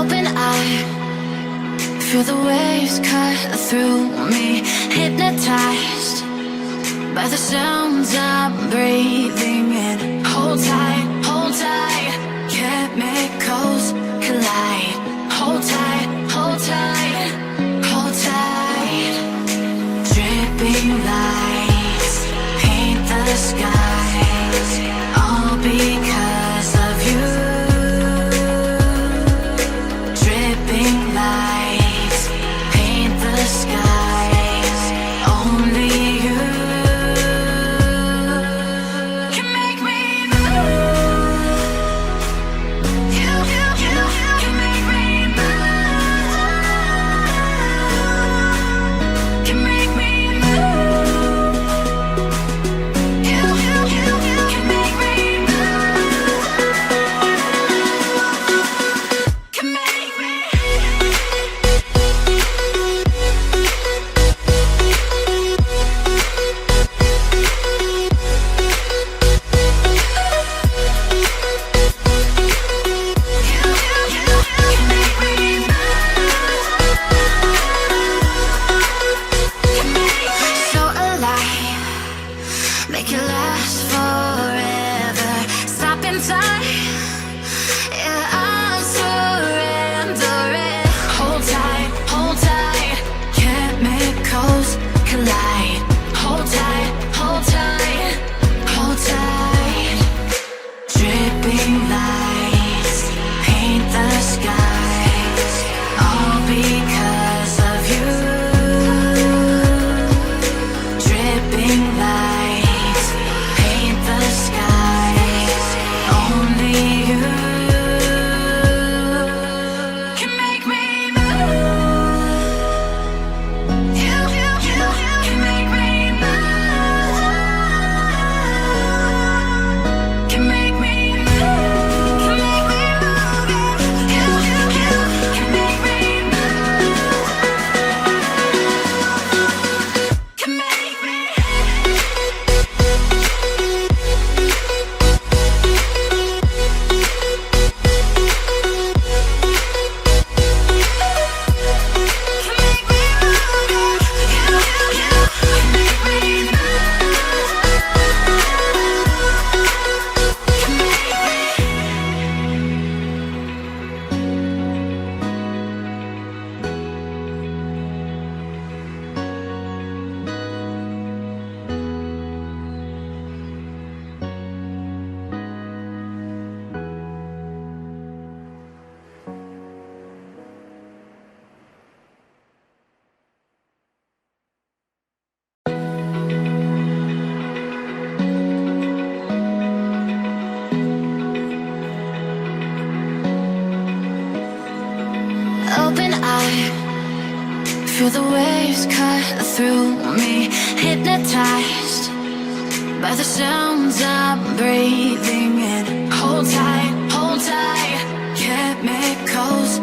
Open eye, feel the waves cut through me. Hypnotized by the sounds I'm breathing in. Hold tight, hold tight. Chemicals collide. Hold tight, hold tight, hold tight. Dripping lights paint the skies, all because of you. Dripping lights paint the skies, only you can make me move. You can make me move. Can make me move. You can make me move. Can make me. So alive, make it last forever. Stop in time, yeah, I'm surrendering. Hold tight, chemicals collide. Hold tight, hold tight, hold tight. Dripping lights paint the skies, all because of you. Dripping lights paint the skies, only you can make me move. You can make me move. Can make me move. Can make me move. You can make me move. Can make me. Open eye, feel the waves cut through me. Hypnotized by the sounds I'm breathing in. Hold tight, chemicals